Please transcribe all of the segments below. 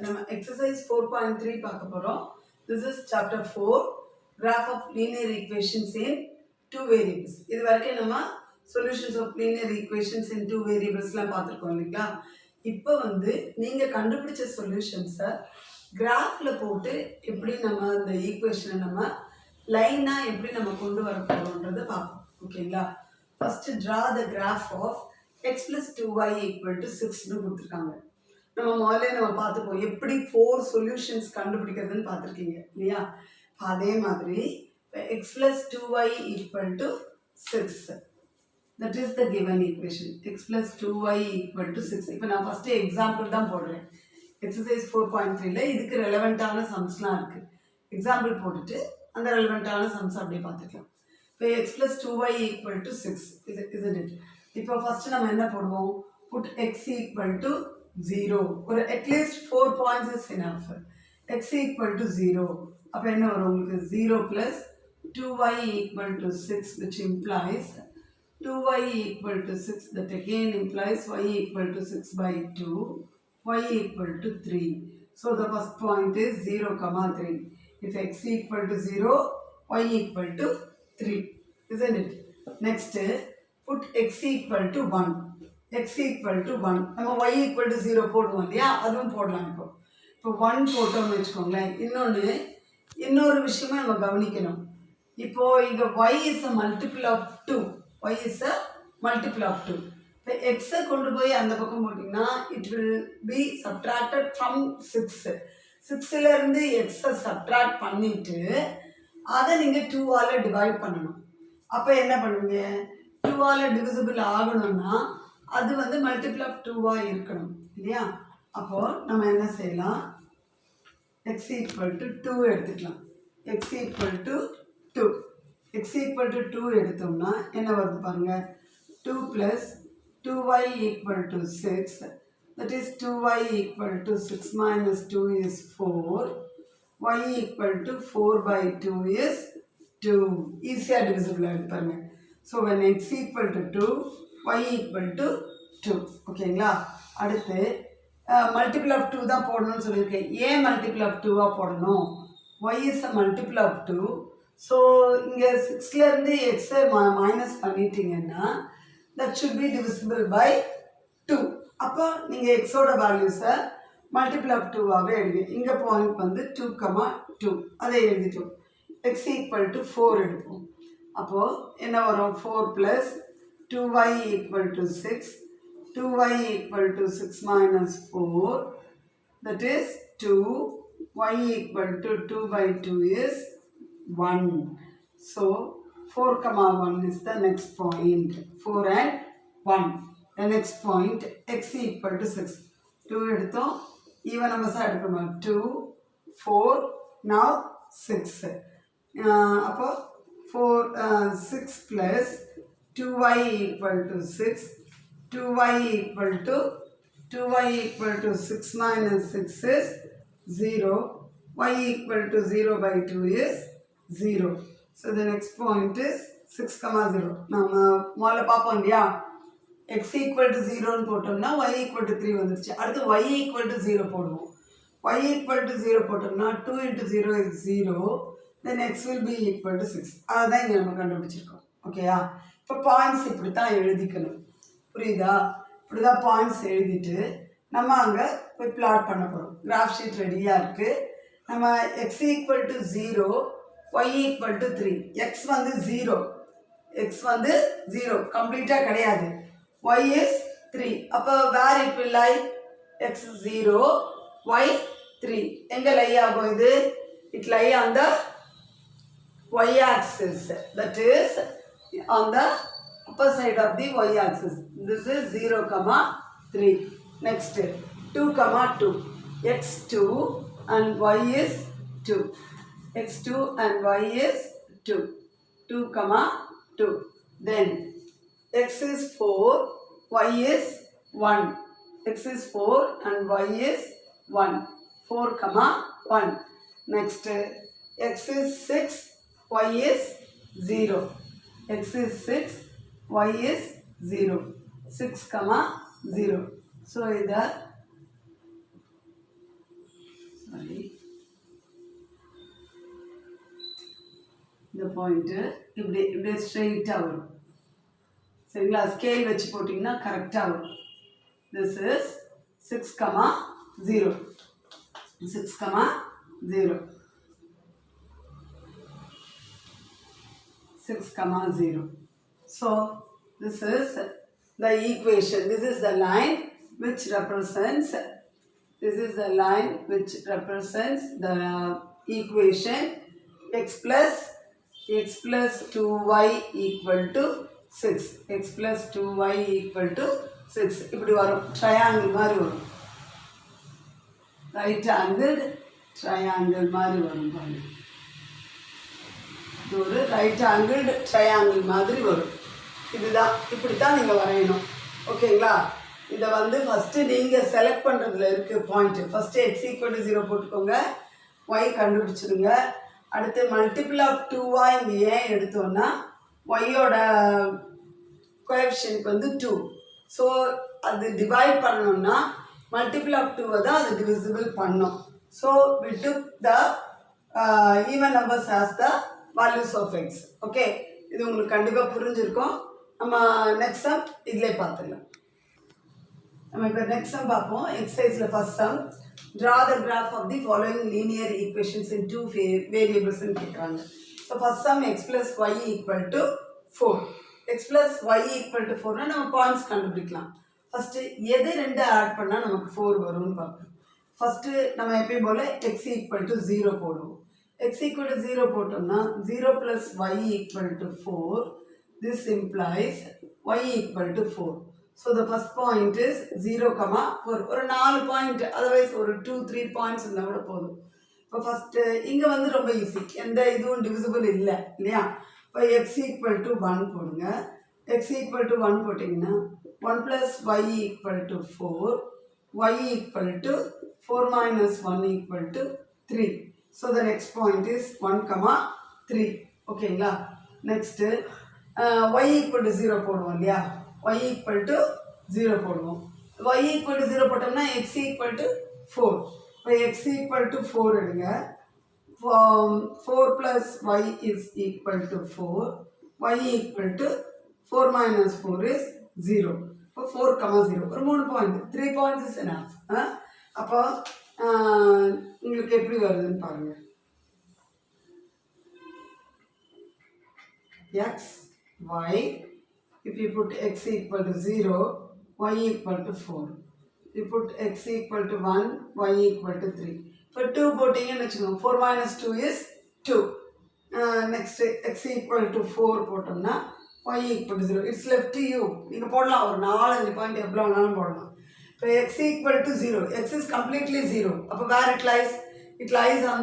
நம்ம exercise 4.3 பார்க்க போறோம். This is chapter 4, graph of linear equations in two variables. இது வரைக்கும் நம்ம solutions of linear equations in two variablesலாம் பார்த்துருக்கோம் இல்லைங்களா? இப்போ நீங்க கண்டுபிடிச்ச சொல்யூஷன்ஸை கிராஃப்ல போட்டு எப்படி நம்ம அந்த ஈக்குவேஷனை நம்ம லைனா எப்படி நம்ம கொண்டு வர போறோம்ன்றதை பார்ப்போம். ஓகேங்களா? First draw the graph of x plus 2y equal to 6னு கொடுத்துருக்காங்க. நம்ம முதல்ல நம்ம பார்த்துப்போம் எப்படி 4 சொல்யூஷன்ஸ் கண்டுபிடிக்கிறதுன்னு பார்த்துருக்கீங்க இல்லையா? அதே மாதிரி x plus 2y equal to 6. That is the given equation. X plus 2y equal to 6. இப்போ நான் ஃபர்ஸ்ட் எக்ஸாம்பிள் தான் போடுறேன். எக்ஸசைஸ் 4.3ல இதுக்கு ரெலவெண்ட்டான சம்ஸ்லாம் இருக்குது. எக்ஸாம்பிள் போட்டுட்டு அந்த ரெலவெண்ட்டான சம்ஸ் அப்படியே பார்த்துக்கலாம். இப்போ x plus 2y equal to 6 isn't it? இப்போ ஃபர்ஸ்ட் நம்ம என்ன போடுவோம்? Put x equal to 0. ஒரு at least 4 points is enough. x equal to 0. அப்போ என்ன வரும் உங்களுக்கு? 0 plus 2y equal to 6 which implies 2y equal to 6, that again implies y equal to 6 by 2, y equal to 3. So the first point is 0, 3. If x equal to 0, y equal to 3. Isn't it? Next, put x equal to 1. x equal to 1. நம்ம y equal to 0 போடுவோம் இல்லையா? அதுவும் போடலாம். இப்போ 1 போட்டோம்னு வச்சுக்கோங்களேன். இன்னொரு விஷயமா நம்ம கவனிக்கணும். இப்போ இங்க y is a multiple of 2. y is a multiple of 2. இப்போ x கொண்டு போய் அந்த பக்கம் போட்டிங்கன்னா it will be subtracted from 6. 6ல இருந்து x subtract பண்ணிட்டு அதை நீங்கள் 2ஆல் டிவைட் பண்ணணும். அப்போ என்ன பண்ணுவீங்க? 2ஆல் டிவிசிபிள் ஆகணும்னா அது மல்டிபிள் ஆஃப் 2ஆக இருக்கணும் இல்லையா? அப்போது நம்ம என்ன செய்யலாம்? x equal to 2 எடுத்துக்கலாம். x equal to 2. x equal to 2 எடுத்தோம்னா என்ன வருது பாருங்க? 2 plus 2y equal to 6. That is 2y equal to 6 minus 2 is 4. y equal to 4 by 2 is 2. Easier divisible பாருங்க. So when x equal to 2, y equal to 2. ஓகேங்களா? அடுத்து multiple of 2 தான் போடணும்னு சொல்லியிருக்கேன். ஏன் மல்டிபிள் ஆஃப் 2ஆக போடணும்? y is a multiple of 2. So இங்கே 6லேருந்து எக்ஸை மைனஸ் பண்ணிட்டீங்கன்னா that should be divisible by 2. அப்போ நீங்கள் எக்ஸோட வேல்யூஸை மல்டிபிள் ஆஃப் 2ஆகவே எழுதுங்க. இங்கே பாயிண்ட் 2, 2 அதை எழுதிட்டோம். x equal to 4 எடுப்போம். அப்போது என்ன வரும்? 4 plus 2y equal to 6. 2y equal to 6 minus 4. That is 2. y equal to 2 by 2 is 1. So 4, 1 is the next point. 4 and 1. The next point x equal to 6. 2 எடுத்தோம். even numbers எடுக்கணும். 2, 4, now 6. அப்போ 6 plus 2y equal to 6. 2y equal to 6 minus 6 is 0. y equal to 0 by 2 is 0. So the next point is 6, 0. நம்ம முதல்ல பார்ப்போம் இல்லையா? x equal to 0 போட்டோம்னா y equal to 3 வந்துருச்சு. அடுத்து y equal to 0 போடுவோம். y equal to 0 போட்டோம்னா 2 into 0 is 0. Then x will be equal to 6. அதுதான் இங்கே நம்ம கண்டுபிடிச்சிருக்கோம். ஓகேயா? இப்போ பாயிண்ட்ஸ் இப்படி தான் எழுதிக்கணும். புரியுதா? இப்படி தான் பாயிண்ட்ஸ் எழுதிட்டு நம்ம அங்கே போய் பிளாட் பண்ண போகிறோம். கிராஃப் ஷீட் ரெடியாக இருக்குது. நம்ம x equal to 0, y equal to 3. x 0. x 0 கம்ப்ளீட்டாக கிடையாது. y is 3. அப்போ வேர் it will lie? x 0, y 3. எங்கே லை ஆகும் இது? It lie on the y axis. That is on the upper side of the y axis. This is 0, 3. Next 2, 2. x 2 and y is 2. x2 and y is 2. 2, 2. Then x is 4, y is 1. x is 4 and y is 1. 4, 1. Next x is 6, y is 0. x is 6, y is 0. 6, 0. So either point இப்படி ஸ்ட்ரெயிட்டாக வரும். சரிங்களா? Scale வச்சு போட்டிங்கன்னா கரெக்டாக வரும். This is 6,0 6,0 6,0. So this is the equation. This is the line which represents the equation x plus 2y equal to 6. x plus 2y equal to 6. இப்படி வரும். ட்ரையாங்கிள் மாதிரி வரும். ரைட் ஆங்கிள் ட்ரையாங்கிள் மாதிரி வரும் பாருங்க. இது ஒரு ரைட் ஆங்கிள் ட்ரையாங்கிள் மாதிரி வரும். இதுதான் இப்படித்தான் நீங்கள் வரையணும். ஓகேங்களா? இதை வந்து ஃபஸ்ட்டு நீங்கள் செலக்ட் பண்ணுறதுல இருக்குது பாயிண்ட்டு. ஃபஸ்ட்டு x = 0 போட்டுக்கோங்க. y கண்டுபிடிச்சிடுங்க. அடுத்து மல்டிபிள் ஆஃப் 2y இங்கே ஏன் எடுத்தோன்னா ஒய்யோட கோஎஃபிஷியன்ட் வந்து 2. ஸோ அது டிவைட் பண்ணணும்னா மல்டிபிள் ஆஃப் 2 தான் அது டிவிசிபிள் பண்ணோம். So we took the even numbers as the values of x. Okay, இது உங்களுக்கு கண்டிப்பாக புரிஞ்சிருக்கும். நம்ம நெக்ஸ்ட் சம் இதிலே பார்த்துடலாம். நம்ம இப்போ நெக்ஸ்ட் சம் பார்ப்போம். எக்ஸசைஸில் first sum, draw the graph of the following linear equations in 2 வேரியபிள்ஸ்ன்னு கேட்குறாங்க. So first sum x plus y equal to 4. x plus y equal to 4னா நம்ம பாயிண்ட்ஸ் கண்டுபிடிக்கலாம். ஃபஸ்ட்டு எது ரெண்டு ஆட் பண்ணால் நமக்கு 4 வரும்னு பார்ப்போம். ஃபஸ்ட்டு நம்ம எப்பயும் போல் x equal to 0 போடுவோம். x equal to 0 போட்டோம்னா 0 plus y equal to 4. This implies y equal to 4. So the first point is 0,4. ஒரு 4 பாயிண்ட், அதர்வைஸ் ஒரு 2-3 பாயிண்ட்ஸ் இருந்தால் கூட போதும். இப்போ ஃபஸ்ட்டு இங்கே வந்து ரொம்ப ஈஸி, எந்த இதுவும் டிவிசிபிள் இல்லை இல்லையா? இப்போ x equal to 1 போடுங்க. x equal to 1 போட்டிங்கன்னா 1 plus y equal to 4. y equal to 4 minus 1 equal to 3. So the next point is 1,3. ஓகேங்களா? நெக்ஸ்ட்டு y equal to 0 போடுவோம் இல்லையா? y equal to 0 போடுவோம். y equal to 0 போட்டோம்னா x equal to 4. இப்போ x equal to 4 எடுங்க. 4 plus y is equal to 4. y equal to 4 minus 4 is 0. இப்போ 4,0 ஒரு 3 point, 3 points is enough. அப்போ உங்களுக்கு எப்படி வருதுன்னு பாருங்க. x, y, if you put x equal to 0, y equal to 4. You put x equal to 1, y equal to 3. இப்போ 2 போட்டிங்கன்னு வச்சுக்கோங்க. 4 minus 2 is 2. Next x equal to 4 போட்டோம்னா y equal to 0. It's left to you. நீங்கள் போடலாம், ஒரு 4-5 point எவ்வளோ வேணாலும் போடலாம். இப்போ x equal to 0. x is completely 0. அப்போ where it lies? It lies on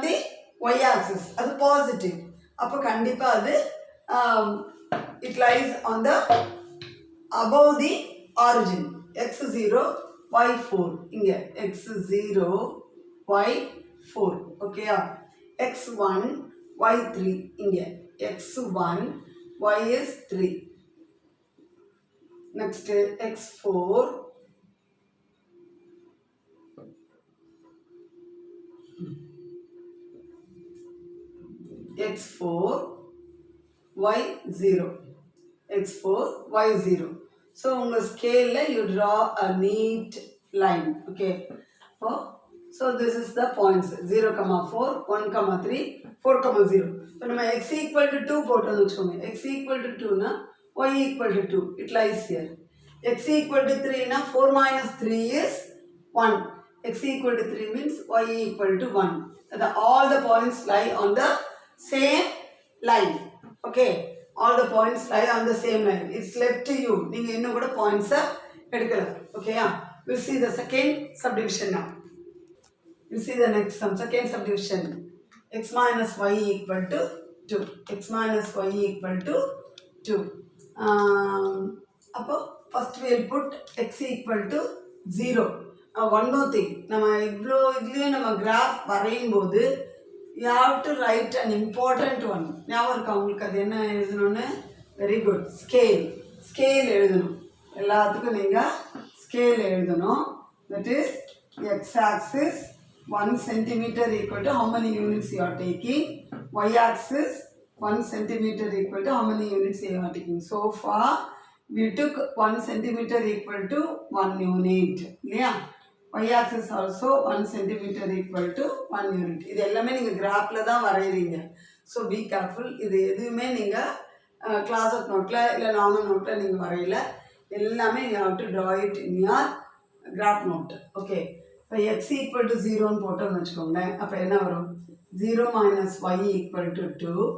the y axis. அது பாசிட்டிவ். அப்போ கண்டிப்பாக அது it lies on the above the origin. x 0, y 4. இங்கே x 0, y 4. ஓகேயா? x 1, y 3. இங்கே x 1, y is 3. Next x 4, x 4, y 0. x 4, y 0. So உங்கள் ஸ்கேலில் you draw a neat line. Okay. So this is the points 0,4, 1,3, 4,0. இப்போ நம்ம x equal to 2 போட்டோம்னு வச்சுக்கோங்க. x equal to 2னா y equal to 2. It lies here. x equal to 3னா 4 minus 3 is 1. x equal to 3 means y equal to 1. All the points lie on the same line. Okay. All the points lie on the same line. It's left to you. நீங்கள் இன்னும் கூட points-அ எடுக்கலாம். Okay. We'll see the second subdivision now. We'll see the next sum. Second subdivision. x minus y equal to 2. x minus y equal to 2. அப்போ first we'll put x equal to 0. One more thing. நம்ம இவ்வளோ இதுலேயும் நம்ம graph வரையும் போது you have to write an important one. ஞாபகம் இருக்கா உங்களுக்கு? அது என்ன எழுதணும்னு? Very good. ஸ்கேல் எழுதணும். எல்லாத்துக்கும் நீங்கள் ஸ்கேல் எழுதணும். That is x axis 1 centimeter equal to how many units you are taking? y-axis 1 centimeter equal to how many units you are taking. So far we took 1 centimeter equal to 1 unit. Yeah. Y-axis also 1 centimeter equal to 1 unit. இது எல்லாமே நீங்கள் கிராஃபில் தான் வரைகிறீங்க. So be careful. இது எதுவுமே நீங்கள் class work நோட்டில் இல்லை normal நோட்டில் நீங்கள் வரையில. எல்லாமே you have to draw it in your graph note. Okay. இப்போ x equal to 0ன்னு போட்டோம்னு வச்சுக்கோங்களேன். அப்போ என்ன வரும்? 0 minus y equal to 2.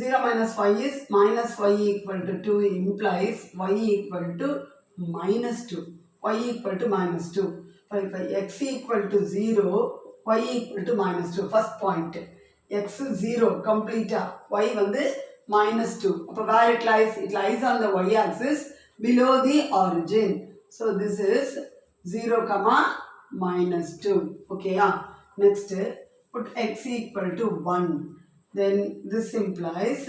0 minus y is minus y equal to 2 implies y equal to minus 2. Y equal to minus 2. If x equal to 0, y equal to minus 2. First point. X is 0, complete. Y வந்து minus 2. So where it lies? It lies on the y-axis below the origin. So this is 0, minus 2. Okay, next, put x equal to 1. Then this implies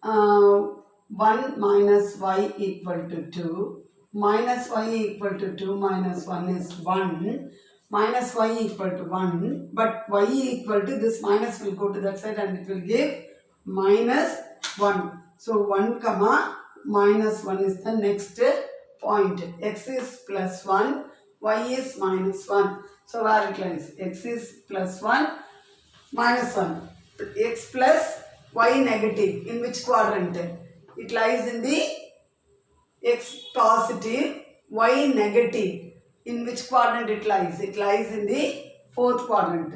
1 minus y equal to 2. Minus y equal to 2 minus 1 is 1. Minus y equal to 1. But y equal to this minus will go to that side and it will give minus 1. So 1 comma minus 1 is the next point. X is plus 1. Y is minus 1. So where it lies? X is plus 1 minus 1. X plus y negative. In which quadrant? It lies in the x positive, y negative. In which quadrant it lies? It lies in the fourth quadrant.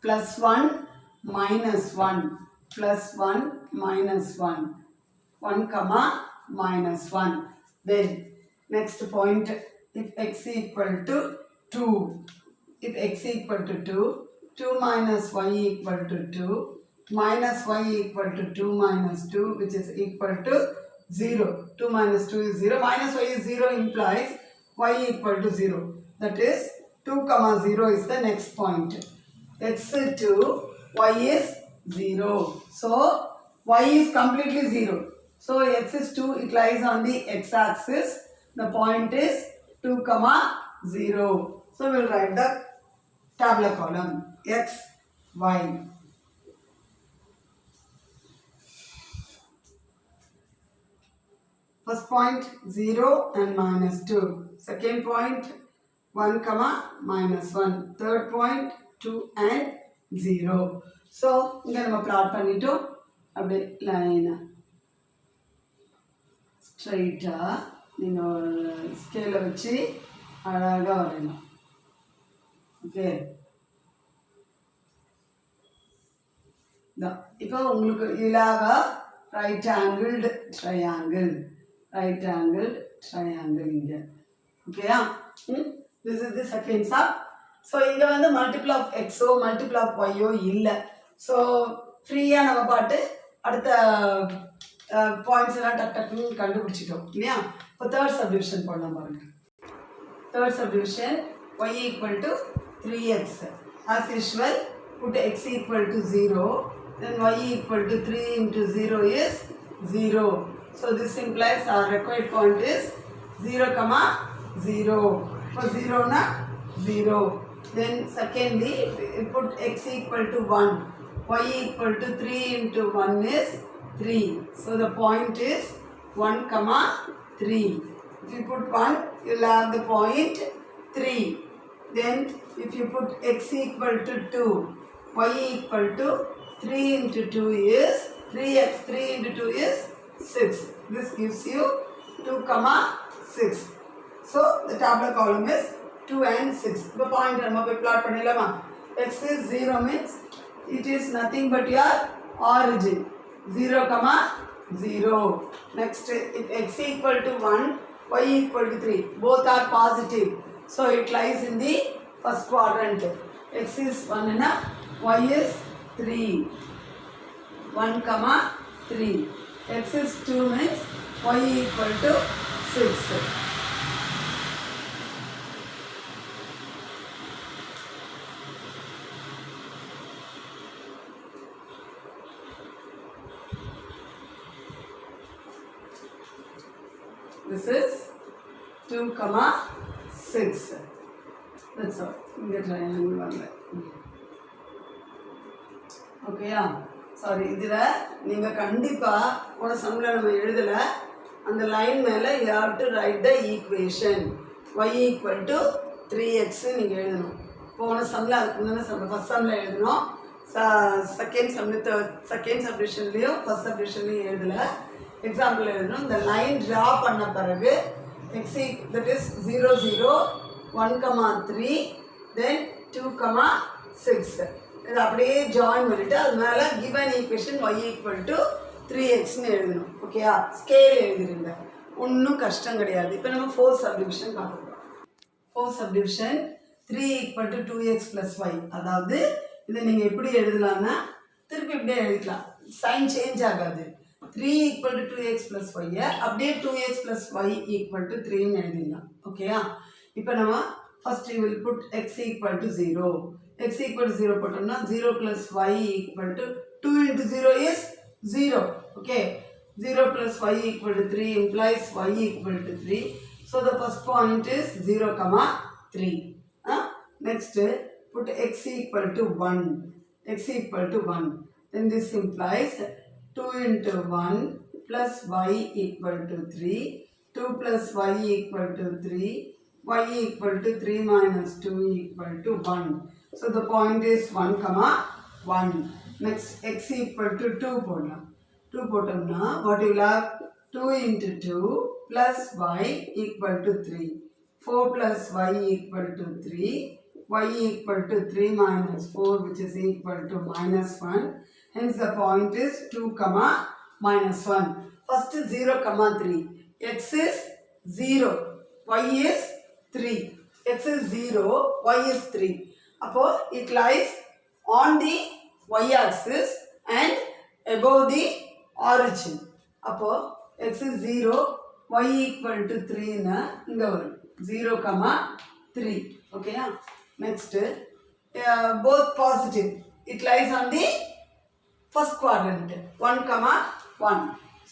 Plus 1 minus 1. Plus 1 minus 1. 1 comma minus 1. Then next point, if x equal to 2. If x equal to 2, 2 minus y equal to 2. Minus y equal to 2 minus 2, which is equal to 0. 2 minus 2 is 0. Minus y is 0 implies y equal to 0. That is 2 comma 0 is the next point. X is 2, y is 0. So y is completely 0. So x is 2, it lies on the x-axis. The point is 2 comma 0. So we will write the tabular column x, y. First point 0 and minus 2. Second point 1 comma minus 1. Third point 2 and 0. So இங்க நம்ம plot பண்ணிட்டோம். அப்படியே line ஸ்ட்ரைட்டா நீங்க ஸ்கேல வச்சு அழகா வரையணும். Okay. இப்போ உங்களுக்கு இலாக right angled triangle. Right angled triangle இங்க. ஓகேயா? This is the second sub. So இங்க வந்து multiple of x O multiple of y ஓ இல்ல. So ஃப்ரீயா நம்ம பாட்டு அடுத்த பாயிண்ட்ஸ் எல்லாம் டக் டக்னு கண்டுபிடிச்சிட்டோம் இல்லையா? இப்போ தேர்ட் சப்டிவிஷன் பண்ணலாம் பாருங்க. Third subdivision y equal to 3x. As usual, put x equal to 0. Then y equal to 3 into 0 is 0. So this implies our required point is 0 comma 0. For 0 na 0. Then secondly, we put x equal to 1. Y equal to 3 into 1 is 3. So the point is 1 comma 3. If you put 1, you will have the point 3. Then if you put x equal to 2, y equal to 3 into 2 is 3x. 3 into 2 is 6. This gives you 2 comma 6. So the tabular column is 2 and 6. The point நம்ம போய் plot பண்ணிடலாமா? X is 0 means it is nothing but your origin. 0 comma 0. Next, if x equal to 1, y equal to 3. Both are positive. So it lies in the first quadrant. X is 1 and y is 3. 1 comma 3. X is 2 means y equal to 6. This is 2 comma 6. That's all. You get triangle. Okay, yeah. Sorry, இதில் நீங்கள் கண்டிப்பாக போன சம்மில் நம்ம எழுதலை, அந்த line மேலே you have to right the equation y equal to 3x நீங்கள் எழுதணும். போன சம்மில் அதுக்கு முன்னாடி சம் ஃபஸ்ட் சம்மில் எழுதணும், செகண்ட் சப்டிஷன்லேயும் ஃபஸ்ட் சப்டிஷன்லேயும் எழுதலை. எக்ஸாம்பிள் எழுதணும். இந்த லைன் ட்ரா பண்ண பிறகு x that is 0 0 1, 3 then 2, 6 இது அப்படியே ஜாயின் பண்ணிவிட்டு அது மேலே given equation y equal to 3xன்னு எழுதணும். ஓகேயா, ஸ்கேல் எழுதிருங்க, ஒன்றும் கஷ்டம் கிடையாது. இப்போ நம்ம ஃபோர்த் சப்டிவிஷன் பார்க்க போகிறோம். Fourth subdivision 3 equal to 2x + y. அதாவது இதை நீங்கள் எப்படி எழுதலாம்னா திருப்பி இப்படியே எழுதிக்கலாம், சைன் சேஞ்ச் ஆகாது. 3 ஈக்குவல் டு 2x + y அப்படியே 2x + y ஈக்குவல் டு 3ன்னு எழுதிடலாம். ஓகேயா, இப்போ நம்ம first you will put x equal to 0. x equal to 0 போட்டோம்னா 0 + y equal to 2 × 0 is 0. Okay, 0 + y = 3 implies y = 3. So the first point is 0, 3. Next, put x = 1. X = 1. Then this implies 2 × 1 + y = 3. 2 + y = 3. Y = 3 - 2 = 1. So the point is 1, 1. Next, x = 2 போடலாம். 2 போட்டோம்னா what you will have 2 × 2 + y = 3. 4 + y = 3. Y = 3 - 4 which is equal to -1. Hence the point is 2, -1. First 0, 3. X is 0. Y is 3. X is 0. Y is 3. Appo it lies on the y axis and above the origin. Appo x is 0, y = 3 na inga varum 0, 3. Okay, next both positive, it lies on the first quadrant 1, 1.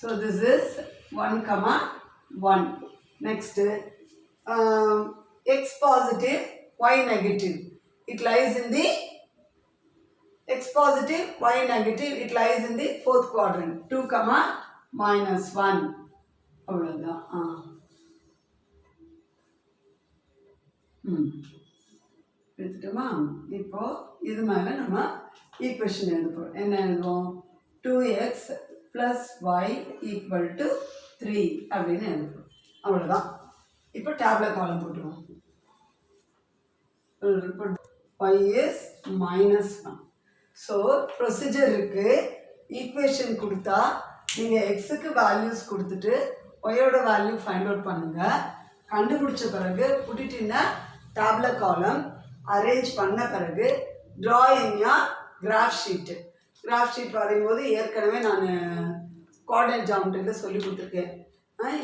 So this is 1, 1. Next x positive, y negative, it lies in the x positive, y negative, it lies in the fourth quadrant 2, -1. அவ்வளோதான். எடுத்துட்டோமா? இப்போ இது மேலே நம்ம equation எழுதுவோம். என்ன எழுதுவோம்? 2x + y = 3 அப்படின்னு எழுதுவோம். அவ்வளோதான். இப்போ டேப்லெட் காலம் போட்டுருவோம். y is -1. ஸோ ப்ரொசீஜர் இருக்குது. ஈக்குவேஷன் கொடுத்தா நீங்கள் எக்ஸுக்கு வேல்யூஸ் கொடுத்துட்டு ஒயோட வேல்யூ ஃபைண்ட் அவுட் பண்ணுங்கள். கண்டுபிடிச்ச பிறகு புட்டிட்டின டேப்லெட் காலம் அரேஞ்ச் பண்ண பிறகு draw in your graph sheet. Graph sheet வரையும்போது ஏற்கனவே நான் கோஆர்டினேட் ஜாமெட்ரியில் சொல்லி கொடுத்துருக்கேன்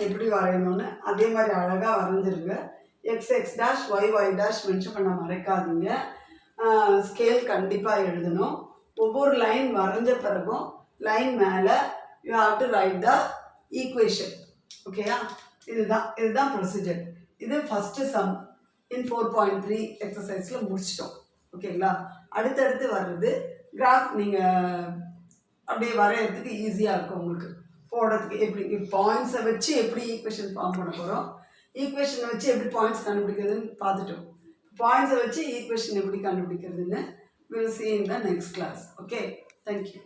எப்படி வரையணும்னு. அதே மாதிரி அழகாக வரைஞ்சிருங்க. X dash y dash mention பண்ண மறைக்காதீங்க. ஸ்கேல் கண்டிப்பாக எழுதணும். ஒவ்வொரு லைன் வரைஞ்ச பிறகும் லைன் மேலே you have to right the equation. ஓகேயா, இதுதான் ப்ரொசீஜர். இது ஃபஸ்ட்டு சம் இன் 4.3 எக்ஸசைஸில் முடிச்சிட்டோம். ஓகேங்களா, அடுத்தடுத்து வர்றது கிராஃப் நீங்கள் அப்படியே வரைகிறதுக்கு ஈஸியாக இருக்கும். உங்களுக்கு போடுறதுக்கு எப்படி பாயிண்ட்ஸை வச்சு எப்படி ஈக்குவேஷன் ஃபார்ம் பண்ண போகிறோம், ஈக்குவேஷனை வச்சு எப்படி பாயிண்ட்ஸ் கண்டுபிடிக்கிறதுன்னு பார்த்துட்டோம். பாயிண்ட்ஸை வச்சு ஈக்குவேஷன் எப்படி கண்டுபிடிக்கிறதுன்னு we'll see in the next class. Okay, thank you.